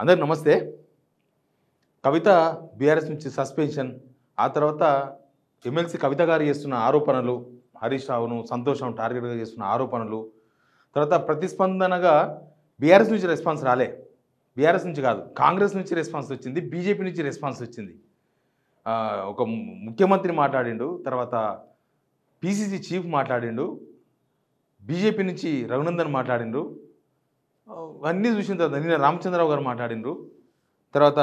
అందరికి నమస్తే. కవిత బీఆర్ఎస్ నుంచి సస్పెన్షన్, ఆ తర్వాత ఎమ్మెల్సీ కవిత గారు చేస్తున్న ఆరోపణలు, హరీష్ రావును సంతోషం టార్గెట్గా చేస్తున్న ఆరోపణలు, తర్వాత ప్రతిస్పందనగా బీఆర్ఎస్ నుంచి రెస్పాన్స్ రాలే. బీఆర్ఎస్ నుంచి కాదు, కాంగ్రెస్ నుంచి రెస్పాన్స్ వచ్చింది, బీజేపీ నుంచి రెస్పాన్స్ వచ్చింది. ఒక ముఖ్యమంత్రి మాట్లాడిండు, తర్వాత పీసీసీ చీఫ్ మాట్లాడిండు, బీజేపీ నుంచి రఘునందన్ మాట్లాడిండు. అన్నీ చూసిన తర్వాత నిన్న రామచంద్రరావు గారు మాట్లాడినరు. తర్వాత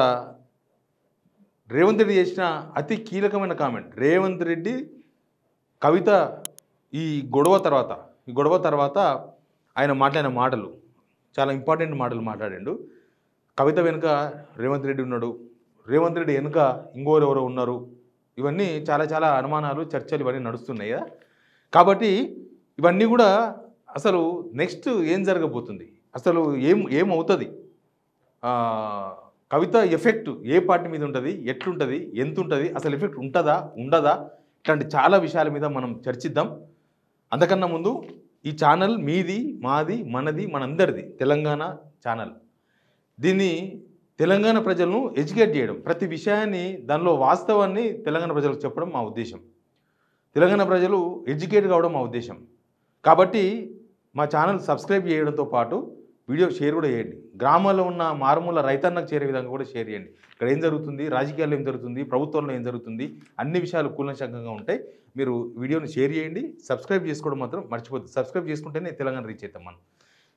రేవంత్ రెడ్డి చేసిన అతి కీలకమైన కామెంట్, రేవంత్ రెడ్డి కవిత ఈ గొడవ తర్వాత ఆయన మాట్లాడిన మాటలు చాలా ఇంపార్టెంట్ మాటలు మాట్లాడిండు. కవిత వెనుక రేవంత్ రెడ్డి ఉన్నాడు, రేవంత్ రెడ్డి వెనుక ఇంకోరెవరో ఉన్నారు. ఇవన్నీ చాలా చాలా అనుమానాలు, చర్చలు ఇవన్నీ నడుస్తున్నాయి కదా. కాబట్టి ఇవన్నీ కూడా అసలు నెక్స్ట్ ఏం జరగబోతుంది, అసలు ఏమవుతుంది, కవిత ఎఫెక్ట్ ఏ పార్టీ మీద ఉంటుంది, ఎట్లుంటుంది, ఎంత ఉంటుంది, అసలు ఎఫెక్ట్ ఉంటుందా ఉండదా, ఇట్లాంటి చాలా విషయాల మీద మనం చర్చిద్దాం. అంతకన్నా ముందు ఈ ఛానల్ మీది, మాది, మనది, మనందరిది, తెలంగాణ ఛానల్. దీన్ని తెలంగాణ ప్రజలను ఎడ్యుకేట్ చేయడం, ప్రతి విషయాన్ని దానిలో వాస్తవాన్ని తెలంగాణ ప్రజలకు చెప్పడం మా ఉద్దేశం. తెలంగాణ ప్రజలు ఎడ్యుకేట్ కావడం మా ఉద్దేశం. కాబట్టి మా ఛానల్ సబ్స్క్రైబ్ చేయడంతో పాటు వీడియో షేర్ కూడా చేయండి. గ్రామాల్లో ఉన్న మారుమూల రైతన్నకు చేరే విధంగా కూడా షేర్ చేయండి. ఇక్కడ ఏం జరుగుతుంది, రాజకీయాల్లో ఏం జరుగుతుంది, ప్రభుత్వంలో ఏం జరుగుతుంది, అన్ని విషయాలు కూలంకషంగా ఉంటాయి. మీరు వీడియోని షేర్ చేయండి, సబ్స్క్రైబ్ చేసుకోవడం మాత్రం మర్చిపోద్దు. సబ్స్క్రైబ్ చేసుకుంటేనే తెలంగాణ రీచ్ అవుతాం మనం.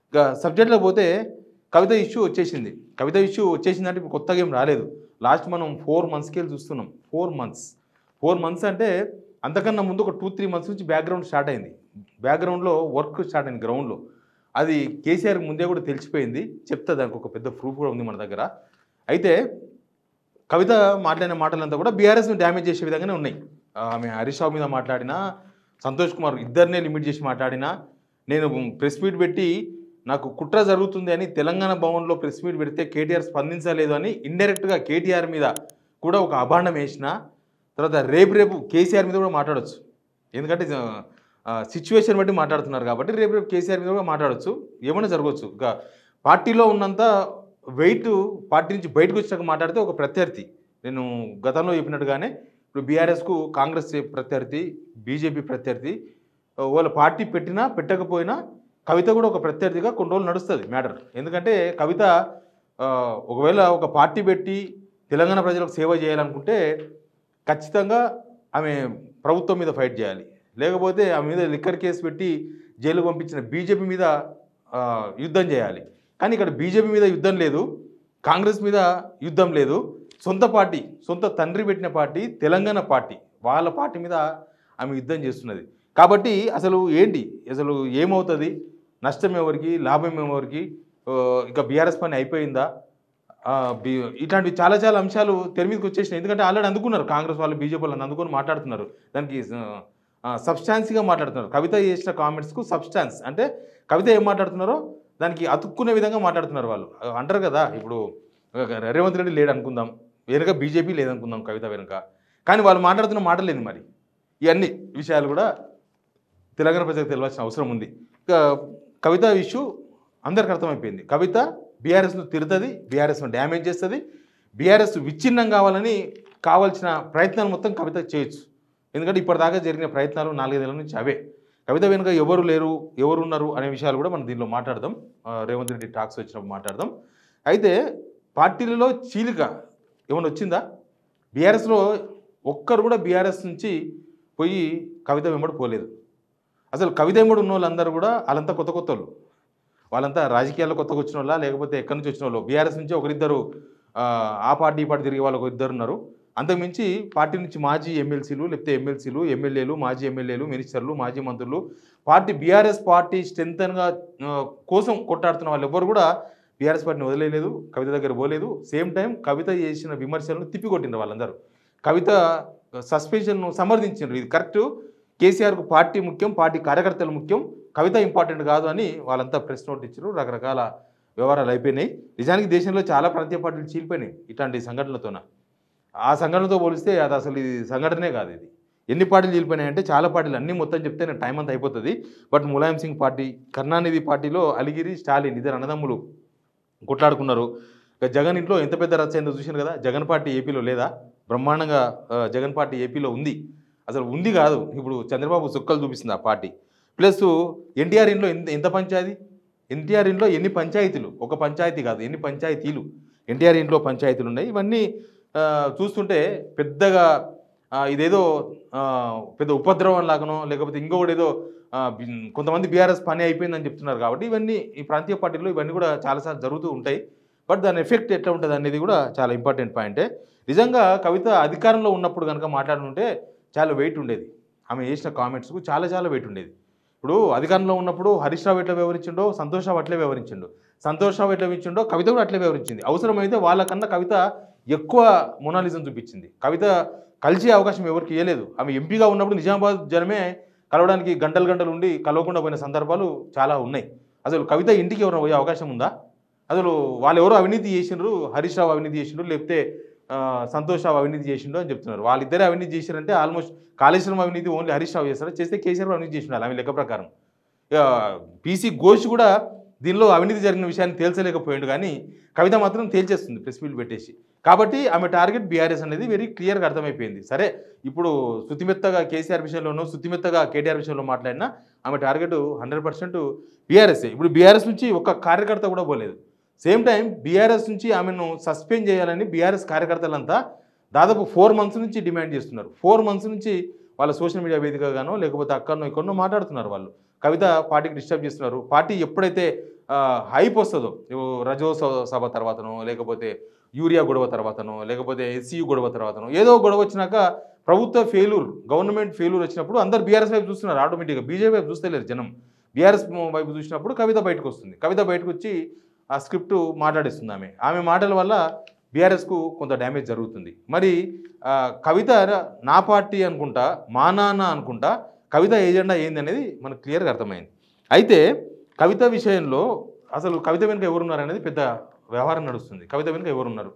ఇక సబ్జెక్ట్లో పోతే కవిత ఇష్యూ వచ్చేసింది. కవిత ఇష్యూ వచ్చేసిందంటే ఇప్పుడు కొత్తగా ఏం రాలేదు. లాస్ట్ మనం 4 monthsకి వెళ్ళి చూస్తున్నాం. 4 months అంటే అంతకన్నా ముందు ఒక 2-3 months నుంచి బ్యాక్గ్రౌండ్ స్టార్ట్ అయింది. బ్యాక్గ్రౌండ్లో వర్క్ స్టార్ట్ అయింది గ్రౌండ్లో. అది కేసీఆర్కి ముందే కూడా తెలిసిపోయింది. చెప్తా, దానికి ఒక పెద్ద ప్రూఫ్ కూడా ఉంది మన దగ్గర. అయితే కవిత మాట్లాడిన మాటలంతా కూడా బీఆర్ఎస్ను డ్యామేజ్ చేసే విధంగానే ఉన్నాయి. ఆమె హరీష్ రావు మీద మాట్లాడినా, సంతోష్ కుమార్ ఇద్దరినే లిమిట్ చేసి మాట్లాడినా, నేను ప్రెస్ మీట్ పెట్టి నాకు కుట్ర జరుగుతుంది అని తెలంగాణ భవన్లో ప్రెస్ మీట్ పెడితే కేటీఆర్ స్పందించలేదు అని ఇండైరెక్ట్గా కేటీఆర్ మీద కూడా ఒక అభాండం వేసిన తర్వాత రేపు కేసీఆర్ మీద కూడా మాట్లాడవచ్చు. ఎందుకంటే సిచ్యువేషన్ బట్టి మాట్లాడుతున్నారు కాబట్టి రేపు కేసీఆర్ మీద కూడా మాట్లాడవచ్చు, ఏమైనా జరగవచ్చు. ఇంకా పార్టీలో ఉన్నంత వెయిట్ పార్టీ నుంచి బయటకు వచ్చినాక మాట్లాడితే ఒక ప్రత్యర్థి, నేను గతంలో చెప్పినట్టుగానే ఇప్పుడు బీఆర్ఎస్కు కాంగ్రెస్ ప్రత్యర్థి, బీజేపీ ప్రత్యర్థి, వాళ్ళ పార్టీ పెట్టినా పెట్టకపోయినా కవిత కూడా ఒక ప్రత్యర్థిగా కొన్ని రోజులు నడుస్తుంది మ్యాటర్. ఎందుకంటే కవిత ఒకవేళ ఒక పార్టీ పెట్టి తెలంగాణ ప్రజలకు సేవ చేయాలనుకుంటే ఖచ్చితంగా ఆమె ప్రభుత్వం మీద ఫైట్ చేయాలి. లేకపోతే ఆమె మీద లిక్కర్ కేసు పెట్టి జైలుకు పంపించిన బీజేపీ మీద యుద్ధం చేయాలి. కానీ ఇక్కడ బీజేపీ మీద యుద్ధం లేదు, కాంగ్రెస్ మీద యుద్ధం లేదు. సొంత పార్టీ, సొంత తండ్రి పెట్టిన పార్టీ, తెలంగాణ పార్టీ, వాళ్ళ పార్టీ మీద ఆమె యుద్ధం చేస్తున్నది. కాబట్టి అసలు ఏంటి, అసలు ఏమవుతుంది, నష్టం ఎవరికి, లాభం ఎవరికి, ఇక బీఆర్ఎస్ పని అయిపోయిందా, ఇట్లాంటి చాలా చాలా అంశాలు తెర మీదకి వచ్చేసినాయి. ఎందుకంటే ఆల్రెడీ అందుకున్నారు కాంగ్రెస్ వాళ్ళు, బీజేపీ వాళ్ళని అందుకొని మాట్లాడుతున్నారు. దానికి సబ్స్టాన్స్గా మాట్లాడుతున్నారు. కవిత చేసిన కామెంట్స్కు సబ్స్టాన్స్ అంటే కవిత ఏం మాట్లాడుతున్నారో దానికి అతుక్కునే విధంగా మాట్లాడుతున్నారు వాళ్ళు. అంటారు కదా, ఇప్పుడు రేవంత్ రెడ్డి లేడు అనుకుందాం, వెనుక బీజేపీ లేదనుకుందాం కవిత వెనుక, కానీ వాళ్ళు మాట్లాడుతున్న మాటలు లేదు. మరి ఇవన్నీ విషయాలు కూడా తెలంగాణ ప్రజలకు తెలియాల్సిన అవసరం ఉంది. ఇక కవిత ఇష్యూ అందరికి అర్థమైపోయింది. కవిత బీఆర్ఎస్ను తిడుతుంది, బీఆర్ఎస్ను డ్యామేజ్ చేస్తుంది, బీఆర్ఎస్ విచ్ఛిన్నం కావాలని కావాల్సిన ప్రయత్నాలు మొత్తం కవిత చేయొచ్చు. ఎందుకంటే ఇప్పటిదాకా జరిగిన ప్రయత్నాలు 4-5 ఏళ్ళ నుంచి అవే. కవిత వెనుక ఎవరు లేరు, ఎవరు ఉన్నారు అనే విషయాలు కూడా మనం దీనిలో మాట్లాడదాం. రేవంత్ రెడ్డి టాక్స్ వచ్చినప్పుడు మాట్లాడదాం. అయితే పార్టీలలో చీలిక ఏమైనా వచ్చిందా? బీఆర్ఎస్లో ఒక్కరు కూడా బీఆర్ఎస్ నుంచి పోయి కవిత వెంబడి పోలేదు. అసలు కవిత వెంబడి ఉన్న వాళ్ళందరూ కూడా వాళ్ళంతా కొత్త వాళ్ళు, వాళ్ళంతా రాజకీయాల్లో కొత్తగా వచ్చిన వాళ్ళ, లేకపోతే ఎక్కడి నుంచి వచ్చిన వాళ్ళు. బీఆర్ఎస్ నుంచి ఒకరిద్దరు, ఆ పార్టీ ఈ పార్టీ తిరిగే వాళ్ళు ఒకరిద్దరు ఉన్నారు. అంతకుమించి పార్టీ నుంచి మాజీ ఎమ్మెల్సీలు, లేకపోతే ఎమ్మెల్సీలు, ఎమ్మెల్యేలు, మాజీ ఎమ్మెల్యేలు, మినిస్టర్లు, మాజీ మంత్రులు, పార్టీ బీఆర్ఎస్ పార్టీ స్ట్రెంగ్తన్గా కోసం కొట్టాడుతున్న వాళ్ళు ఎవరు కూడా బీఆర్ఎస్ పార్టీని వదిలేదు, కవిత దగ్గర పోలేదు. సేమ్ టైం కవిత చేసిన విమర్శలను తిప్పికొట్టినారు వాళ్ళందరూ. కవిత సస్పెన్షన్ను సమర్థించారు. ఇది కరెక్ట్, కేసీఆర్కు పార్టీ ముఖ్యం, పార్టీ కార్యకర్తలు ముఖ్యం, కవిత ఇంపార్టెంట్ కాదు అని వాళ్ళంతా ప్రెస్ నోట్ ఇచ్చారు. రకరకాల వ్యవహారాలు అయిపోయినాయి. నిజానికి దేశంలో చాలా ప్రాంతీయ పార్టీలు చీలిపోయినాయి ఇట్లాంటి సంఘటనలతోన. ఆ సంఘటనతో పోలిస్తే అది అసలు ఇది సంఘటనే కాదు. ఇది ఎన్ని పార్టీలు చీలిపోయినాయంటే చాలా పార్టీలు, అన్నీ మొత్తం చెప్తే నేను టైం అంతా అయిపోతుంది. బట్ ములాయం సింగ్ పార్టీ, కరుణానిధి పార్టీలో అలిగిరి, స్టాలిన్ ఇద్దరు అన్నదమ్ములు కొట్లాడుకున్నారు. ఇక జగన్ ఇంట్లో ఎంత పెద్ద రచ్చ అయిందో చూసారు కదా. జగన్ పార్టీ ఏపీలో లేదా? బ్రహ్మాండంగా జగన్ పార్టీ ఏపీలో ఉంది. అసలు ఉంది కాదు, ఇప్పుడు చంద్రబాబు సుక్కలు చూపిస్తుంది ఆ పార్టీ. ప్లస్ ఎన్టీఆర్ ఇంట్లో ఎంత పంచాయతీ, ఎన్టీఆర్ ఇంట్లో ఎన్ని పంచాయతీలు, ఒక పంచాయతీ కాదు ఎన్ని పంచాయతీలు ఎన్టీఆర్ ఇంట్లో పంచాయతీలు ఉన్నాయి. ఇవన్నీ చూస్తుంటే పెద్దగా ఇదేదో పెద్ద ఉపద్రవం లాగానో లేకపోతే ఇంకొకటి ఏదో కొంతమంది బీఆర్ఎస్ పని అయిపోయిందని చెప్తున్నారు. కాబట్టి ఇవన్నీ ఈ ప్రాంతీయ పార్టీలో ఇవన్నీ కూడా చాలాసార్లు జరుగుతూ ఉంటాయి. బట్ దాని ఎఫెక్ట్ ఎట్లా ఉంటుంది అనేది కూడా చాలా ఇంపార్టెంట్ పాయింటే. నిజంగా కవిత అధికారంలో ఉన్నప్పుడు కనుక మాట్లాడుతుంటే చాలా వెయిట్ ఉండేది. ఆమె చేసిన కామెంట్స్కు చాలా చాలా వెయిట్ ఉండేది. ఇప్పుడు అధికారంలో ఉన్నప్పుడు హరీష్ రావు ఎట్లా వ్యవహరించిండో సంతోష్ రావు అట్లే వ్యవహరించిండు, సంతోష్ రావు ఎట్లా ఇచ్చిండో కవిత కూడా అట్లే వ్యవహరించింది. అవసరమైతే వాళ్ళకన్నా కవిత ఎక్కువ మొనాలిజం చూపించింది. కవిత కలిసే అవకాశం ఎవరికి ఇవ్వలేదు. ఆమె ఎంపీగా ఉన్నప్పుడు నిజామాబాద్ జనమే కలవడానికి గంటలు గంటలు ఉండి కలవకుండా పోయిన సందర్భాలు చాలా ఉన్నాయి. అసలు కవిత ఇంటికి ఎవరైనా పోయే అవకాశం ఉందా? అసలు వాళ్ళు ఎవరో అవినీతి చేసిండ్రు, హరీష్ రావు అవినీతి చేసిండ్రు, లేకపోతే సంతోష్ రావు అవినీతి చేసిండు అని చెప్తున్నారు. వాళ్ళిద్దరే అవినీతి చేశారంటే ఆల్మోస్ట్ కాళేశ్వరం అవినీతి ఓన్లీ హరీష్ రావు చేస్తారు, చేస్తే కేసీఆర్ అవినీతి చేసిండు ఆమె లెక్క ప్రకారం. ఇక పీసీ ఘోష్ కూడా దీనిలో అవినీతి జరిగిన విషయాన్ని తేల్చలేకపోయాడు, కానీ కవిత మాత్రం తేల్చేస్తుంది ప్రెస్ మీట్ పెట్టేసి. కాబట్టి ఆమె టార్గెట్ బీఆర్ఎస్ అనేది వెరీ క్లియర్గా అర్థమైపోయింది. సరే ఇప్పుడు శుతిమెత్తగా కేసీఆర్ విషయంలోనూ శుతిమెత్తగా కేటీఆర్ విషయంలో మాట్లాడినా ఆమె టార్గెట్ 100% బీఆర్ఎస్ఏ. ఇప్పుడు బీఆర్ఎస్ నుంచి ఒక్క కార్యకర్త కూడా పోలేదు. సేమ్ టైం బీఆర్ఎస్ నుంచి ఆమెను సస్పెండ్ చేయాలని బీఆర్ఎస్ కార్యకర్తలంతా దాదాపు 4 months నుంచి డిమాండ్ చేస్తున్నారు. 4 months నుంచి వాళ్ళ సోషల్ మీడియా వేదికగానో లేకపోతే అక్కడనో ఇక్కడనో మాట్లాడుతున్నారు. వాళ్ళు కవిత పార్టీకి డిస్టర్బ్ చేస్తున్నారు. పార్టీ ఎప్పుడైతే హైప్ వస్తుందో, రజోత్సవ సభ తర్వాతనో లేకపోతే యూరియా గొడవ తర్వాతనో లేకపోతే ఎస్సీయూ గొడవ తర్వాతనో ఏదో గొడవ వచ్చినాక ప్రభుత్వ ఫెయిల్యూర్, గవర్నమెంట్ ఫెయిల్యూర్ వచ్చినప్పుడు అందరు బీఆర్ఎస్ వైపు చూస్తున్నారు. ఆటోమేటిక్గా బీజేపీ వైపు చూస్తలేరు జనం. బీఆర్ఎస్ వైపు చూసినప్పుడు కవిత బయటకు వస్తుంది. కవిత బయటకు వచ్చి ఆ స్క్రిప్ట్ మాట్లాడిస్తుంది. ఆమె మాటల వల్ల బీఆర్ఎస్కు కొంత డ్యామేజ్ జరుగుతుంది. మరి కవిత నా పార్టీ అనుకుంటా, మా నాన్న అనుకుంటా కవిత ఏజెండా ఏంది అనేది మనకు క్లియర్గా అర్థమైంది. అయితే కవిత విషయంలో అసలు కవిత వెనుక ఎవరున్నారు అనేది పెద్ద వ్యవహారం నడుస్తుంది. కవిత వెనుక ఎవరున్నారు,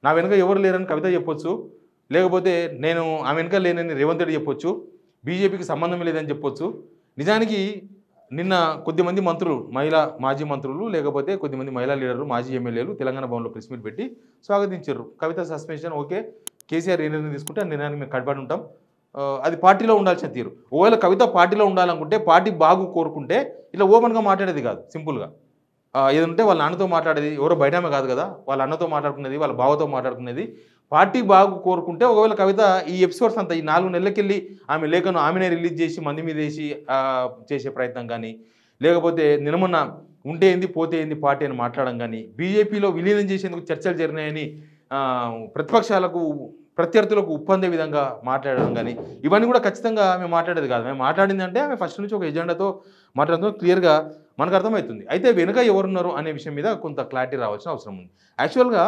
నా వెనుక ఎవరు లేరని కవిత చెప్పొచ్చు, లేకపోతే నేను ఆమె వెనుక లేనని రేవంత్ రెడ్డి చెప్పొచ్చు, బీజేపీకి సంబంధం లేదని చెప్పొచ్చు. నిజానికి నిన్న కొద్దిమంది మంత్రులు, మాజీ మంత్రులు లేకపోతే కొద్దిమంది మహిళా లీడర్లు, మాజీ ఎమ్మెల్యేలు తెలంగాణ భవన్లో ప్రెస్ మీట్ పెట్టి స్వాగతించారు. కవిత సస్పెన్షన్ ఓకే, కేసీఆర్ ఏ నిర్ణయం తీసుకుంటే ఆ నిర్ణయానికి మేము కట్టుబడి ఉంటాం, అది పార్టీలో ఉండాల్సిన తీరు. ఒకవేళ కవిత పార్టీలో ఉండాలనుకుంటే, పార్టీ బాగు కోరుకుంటే ఇట్లా ఓపెన్గా మాట్లాడేది కాదు. సింపుల్గా ఏదంటే వాళ్ళ నాన్నతో మాట్లాడేది, ఎవరో బయటమే కాదు కదా, వాళ్ళ అన్నతో మాట్లాడుకునేది, వాళ్ళ బావతో మాట్లాడుకునేది. పార్టీ బాగు కోరుకుంటే ఒకవేళ కవిత ఈ ఎపిసోడ్స్ అంతా ఈ 4 నెలలకెళ్ళి ఆమె లేఖను ఆమెనే రిలీజ్ చేసి మంది మీద వేసి చేసే ప్రయత్నం కానీ, లేకపోతే నినమన్న ఉంటే ఏంది పోతే ఏంది పార్టీ అని మాట్లాడడం కానీ, బీజేపీలో విలీనం చేసేందుకు చర్చలు జరిగినాయని ప్రతిపక్షాలకు ప్రత్యర్థులకు ఉప్పందే విధంగా మాట్లాడడం కానీ, ఇవన్నీ కూడా ఖచ్చితంగా ఆమె మాట్లాడేది కాదు. ఆమె మాట్లాడిందంటే ఆమె ఫస్ట్ నుంచి ఒక ఎజెండాతో మాట్లాడడం క్లియర్గా మనకు అర్థమవుతుంది. అయితే వెనుక ఎవరున్నారు అనే విషయం మీద కొంత క్లారిటీ రావాల్సిన అవసరం ఉంది. యాక్చువల్గా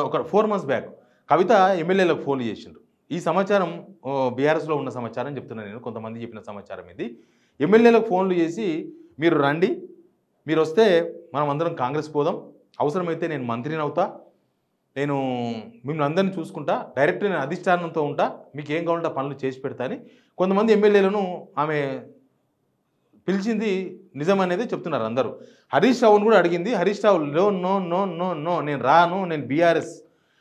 ఒక 4 months బ్యాక్ కవిత ఎమ్మెల్యేలకు ఫోన్లు చేసిండ్రు. ఈ సమాచారం బీఆర్ఎస్లో ఉన్న సమాచారం చెప్తున్నాను నేను, కొంతమంది చెప్పిన సమాచారం ఇది. ఎమ్మెల్యేలకు ఫోన్లు చేసి మీరు రండి, మీరు వస్తే మనం అందరం కాంగ్రెస్ పోదాం, అవసరమైతే నేను మంత్రిని అవుతా, నేను మిమ్మల్ని అందరినీ చూసుకుంటా, డైరెక్ట్ నేను అధిష్టానంతో ఉంటా, మీకు ఏం కావాలంటే పనులు చేసి పెడతా అని కొంతమంది ఎమ్మెల్యేలను ఆమె పిలిచింది నిజం అనేది చెప్తున్నారు అందరూ. హరీష్ రావును కూడా అడిగింది. Harish Rao no no no no no నేను రాను, నేను బీఆర్ఎస్,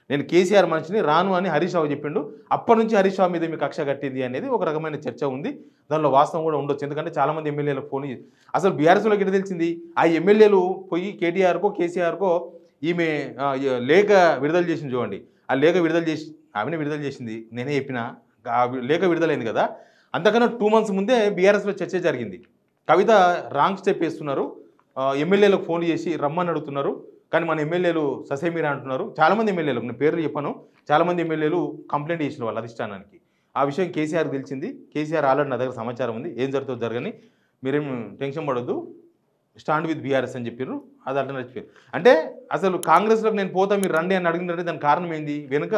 నేను కేసీఆర్ మనిషిని, రాను అని హరీష్ రావు చెప్పిండు. అప్పటి నుంచి హరీష్ రావు మీద మీకు కక్ష కట్టింది అనేది ఒక రకమైన చర్చ ఉంది. దానిలో వాస్తవం కూడా ఉండొచ్చు. ఎందుకంటే చాలామంది ఎమ్మెల్యేలకు ఫోన్ అసలు బీఆర్ఎస్లోకి ఎట్లా తెలిసింది, ఆ ఎమ్మెల్యేలు పోయి కేటీఆర్కో కేసీఆర్కో ఈమె లేఖ విడుదల చేసింది చూడండి. ఆ లేఖ విడుదల చేసి ఆమెనే విడుదల చేసింది, నేనే చెప్పిన లేఖ విడుదలైంది కదా. అంతకన్నా 2 months ముందే బీఆర్ఎస్లో చర్చ జరిగింది. కవిత రాంగ్ స్టెప్ వేస్తున్నారు, ఎమ్మెల్యేలకు ఫోన్ చేసి రమ్మని అడుగుతున్నారు, కానీ మన ఎమ్మెల్యేలు ససేమీరా అంటున్నారు. చాలామంది ఎమ్మెల్యేలు, నేను పేర్లు చెప్పాను, చాలామంది ఎమ్మెల్యేలు కంప్లైంట్ చేసిన వాళ్ళు అధిష్టానానికి. ఆ విషయం కేసీఆర్కి తెలిసింది. కేసీఆర్ ఆల్రెడీ నా దగ్గర సమాచారం ఉంది, ఏం జరుగుతుందో జరగని, మీరేం టెన్షన్ పడొద్దు, స్టాండ్ విత్ బీఆర్ఎస్ అని చెప్పారు. అది అట్లా నచ్చిపోయారు. అంటే అసలు కాంగ్రెస్లోకి నేను పోతా మీరు రండి అని అడిగినట్టే దానికి కారణం ఏంది, వెనుక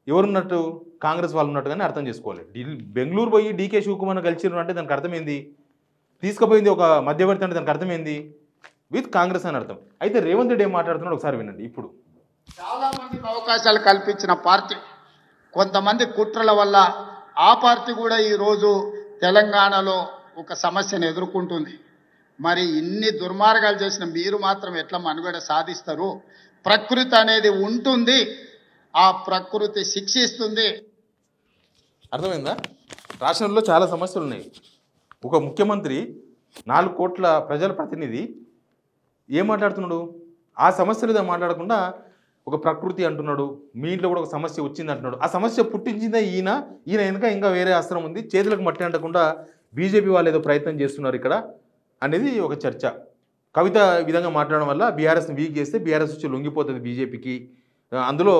ఎవరున్నట్టు, కాంగ్రెస్ వాళ్ళు ఉన్నట్టుగానే అర్థం చేసుకోవాలి. బెంగళూరు పోయి డీకే శివకుమార్ కలిసిరు అంటే దానికి అర్థమైంది, తీసుకుపోయింది ఒక మధ్యవర్తి అంటే దానికి అర్థమైంది విత్ కాంగ్రెస్ అని అర్థం. అయితే రేవంత్ రెడ్డి ఏం మాట్లాడుతున్నాడు ఒకసారి వినండి. ఇప్పుడు చాలా మందికి అవకాశాలు కల్పించిన పార్టీ, కొంతమంది కుట్రల వల్ల ఆ పార్టీ కూడా ఈరోజు తెలంగాణలో ఒక సమస్యను ఎదుర్కొంటుంది. మరి ఇన్ని దుర్మార్గాలు చేసిన మీరు మాత్రం ఎట్లా మనుగడ సాధిస్తారు? ప్రకృతి అనేది ఉంటుంది, ఆ ప్రకృతి శిక్షిస్తుంది. అర్థమైందా? రాష్ట్రంలో చాలా సమస్యలు ఉన్నాయి. ఒక ముఖ్యమంత్రి 4 కోట్ల ప్రజల ప్రతినిధి ఏం మాట్లాడుతున్నాడు? ఆ సమస్యలు మాట్లాడకుండా ఒక ప్రకృతి అంటున్నాడు. మీ ఇంట్లో కూడా ఒక సమస్య వచ్చింది అంటున్నాడు. ఆ సమస్య పుట్టించిందే ఈయన వెనుక ఇంకా వేరే అస్త్రం ఉంది. చేతులకు మట్టి అంటకుండా బీజేపీ వాళ్ళు ఏదో ప్రయత్నం చేస్తున్నారు ఇక్కడ అనేది ఒక చర్చ. కవిత ఈ విధంగా మాట్లాడడం వల్ల బీఆర్ఎస్ని వీక్ చేస్తే బీఆర్ఎస్ వచ్చి లొంగిపోతుంది బీజేపీకి, అందులో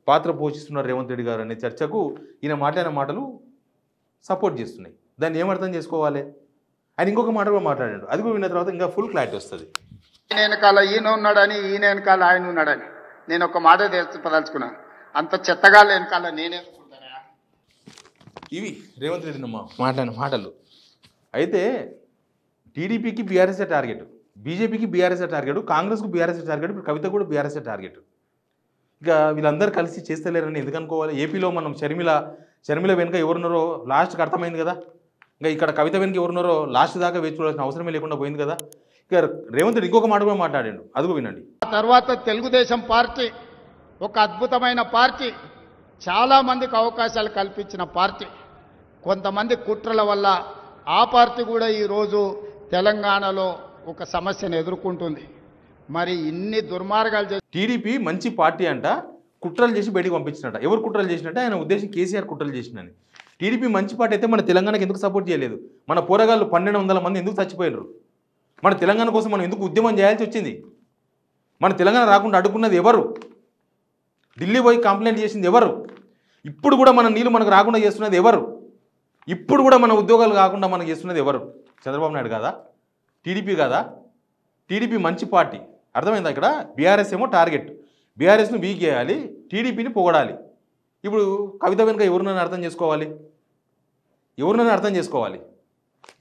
పాత్ర పోషిస్తున్నారు రేవంత్ రెడ్డి గారు అనే చర్చకు ఈయన మాట్లాడిన మాటలు సపోర్ట్ చేస్తున్నాయి. దాన్ని ఏమర్థం చేసుకోవాలి? ఆయన ఇంకొక మాట కూడా మాట్లాడాడు. అది కూడా విన్న తర్వాత ఇంకా ఫుల్ క్లారిటీ వస్తుంది. ఈయన వెనకాల ఈయన ఉన్నాడని, ఈయన వెనకాల ఆయన ఉన్నాడని నేను ఒక మాట తెలుసుకున్నాను. అంత చెత్తగాళ్ళ వెనకాల నేనే అనుకుంటానా? ఇవి రేవంత్ రెడ్డి మాట్లాడిన మాటలు. అయితే టీడీపీకి బీఆర్ఎస్ఏ టార్గెట్, బీజేపీకి బీఆర్ఎస్ఏ టార్గెట్, కాంగ్రెస్కు బీఆర్ఎస్ఏ టార్గెట్, ఇప్పుడు కవిత కూడా బీఆర్ఎస్ఏ టార్గెట్. ఇక వీళ్ళందరూ కలిసి చేస్తలేరని ఎందుకు అనుకోవాలి? ఏపీలో మనం షర్మిల వెనుక ఎవరున్నారో లాస్ట్కి అర్థమైంది కదా. ఇంకా ఇక్కడ కవిత వెనుక ఎవరున్నారో లాస్ట్ దాకా వేచి చూడాల్సిన అవసరమే లేకుండా పోయింది కదా. ఇక రేవంత్ రెడ్డి ఇంకొక మాట కూడా మాట్లాడాడు, అదుగు వినండి. ఆ తర్వాత తెలుగుదేశం పార్టీ ఒక అద్భుతమైన పార్టీ, చాలామందికి అవకాశాలు కల్పించిన పార్టీ. కొంతమంది కుట్రల వల్ల ఆ పార్టీ కూడా ఈరోజు తెలంగాణలో ఒక సమస్యను ఎదుర్కొంటుంది. మరి ఇన్ని దుర్మార్గాలు చేసి టీడీపీ మంచి పార్టీ అంట, కుట్రలు చేసి బయటికి పంపించినట్ట. ఎవరు కుట్రలు చేసినట్టే? ఆయన ఉద్దేశం కేసీఆర్ కుట్రలు చేసినని. టీడీపీ మంచి పార్టీ అయితే మన తెలంగాణకి ఎందుకు సపోర్ట్ చేయలేదు? మన పోరగాళ్ళు 1200 మంది ఎందుకు చచ్చిపోయినారు? మన తెలంగాణ కోసం మనం ఎందుకు ఉద్యమం చేయాల్సి వచ్చింది? మన తెలంగాణ రాకుండా అడ్డుకున్నది ఎవరు? ఢిల్లీ పోయి కంప్లైంట్ చేసింది ఎవరు? ఇప్పుడు కూడా మన నీళ్ళు మనకు రాకుండా చేస్తున్నది ఎవరు? ఇప్పుడు కూడా మన ఉద్యోగాలు కాకుండా మనకు చేస్తున్నది ఎవరు? చంద్రబాబు నాయుడు కాదా? టీడీపీ కాదా? టీడీపీ మంచి పార్టీ, అర్థమైందా? ఇక్కడ బీఆర్ఎస్ ఏమో టార్గెట్, బీఆర్ఎస్ను వీక్ చేయాలి, టీడీపీని పొగడాలి. ఇప్పుడు కవిత వెనుక ఎవరినైనా అర్థం చేసుకోవాలి, ఎవరినైనా అర్థం చేసుకోవాలి.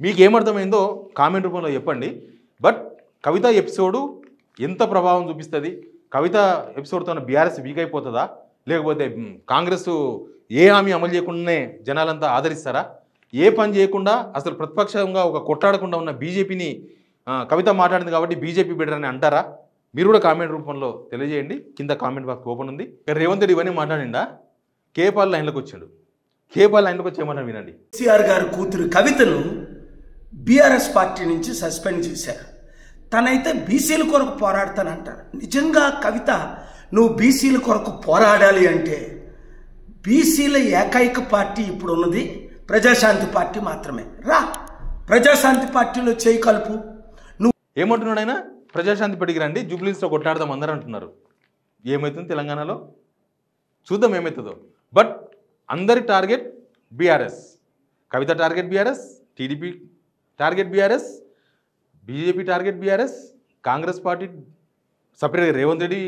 మీకు ఏమర్థమైందో కామెంట్ రూపంలో చెప్పండి. బట్ కవిత ఎపిసోడు ఎంత ప్రభావం చూపిస్తుంది? కవిత ఎపిసోడ్తో బీఆర్ఎస్ వీక్ అయిపోతుందా? లేకపోతే కాంగ్రెస్ ఏ హామీ అమలు చేయకుండానే జనాలంతా ఆదరిస్తారా? ఏ పని చేయకుండా అసలు ప్రతిపక్షంగా ఒక కొట్లాడకుండా ఉన్న బీజేపీని కవిత మాట్లాడింది కాబట్టి బీజేపీ బెటర్ అని అంటారా? మీరు కూడా కామెంట్ రూపంలో తెలియజేయండి. కింద కామెంట్ బాక్స్ ఓపెన్ ఉంది. రేవంత్ రెడ్డి ఇవన్నీ మాట్లాడిండా? కేపాల్ లైన్లోకి వచ్చాడు. కేపాల్ లైన్లోకి వచ్చి ఏమన్నా వినండి. కేసీఆర్ గారి కూతురు కవితను బీఆర్ఎస్ పార్టీ నుంచి సస్పెండ్ చేశారు. తనైతే బీసీల కొరకు పోరాడతానంటారు. నిజంగా కవిత, నువ్వు బీసీల కొరకు పోరాడాలి అంటే బీసీల ఏకైక పార్టీ ఇప్పుడు ఉన్నది ప్రజాశాంతి పార్టీ మాత్రమే. రా, ప్రజాశాంతి పార్టీలో చేయి కలుపు. నువ్వు ఏమంటున్నాడు ఆయన? ప్రజాశాంతి పార్టీకి రండి, జూబ్లీస్లో కొట్లాడదాం అందరూ అంటున్నారు. ఏమవుతుంది తెలంగాణలో? చూద్దాం ఏమవుతుందో. బట్ అందరి target BRS. Kavitha target BRS, TDP target BRS, BJP target BRS, Congress party సపరేట్గా రేవంత్ రెడ్డి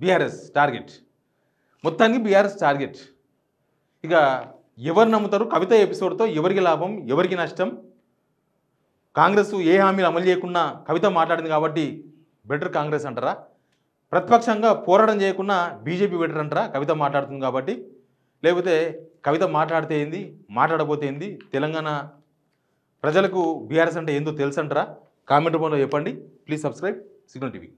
బీఆర్ఎస్ టార్గెట్, మొత్తానికి బీఆర్ఎస్ టార్గెట్. ఇక ఎవరు నమ్ముతారు? కవిత ఎపిసోడ్తో ఎవరికి లాభం, ఎవరికి నష్టం? కాంగ్రెస్ ఏ హామీలు అమలు చేయకుండా కవిత మాట్లాడింది కాబట్టి బెటర్ కాంగ్రెస్ అంటారా? ప్రతిపక్షంగా పోరాటం చేయకుండా బీజేపీ బెటర్ అంటారా కవిత మాట్లాడుతుంది కాబట్టి? లేకపోతే కవిత మాట్లాడితే ఏంది, మాట్లాడబోతే ఏంది, తెలంగాణ ప్రజలకు బీఆర్ఎస్ అంటే ఏందో తెలుసు అంటారా? కామెంట్ రూపంలో చెప్పండి. Please subscribe signal TV.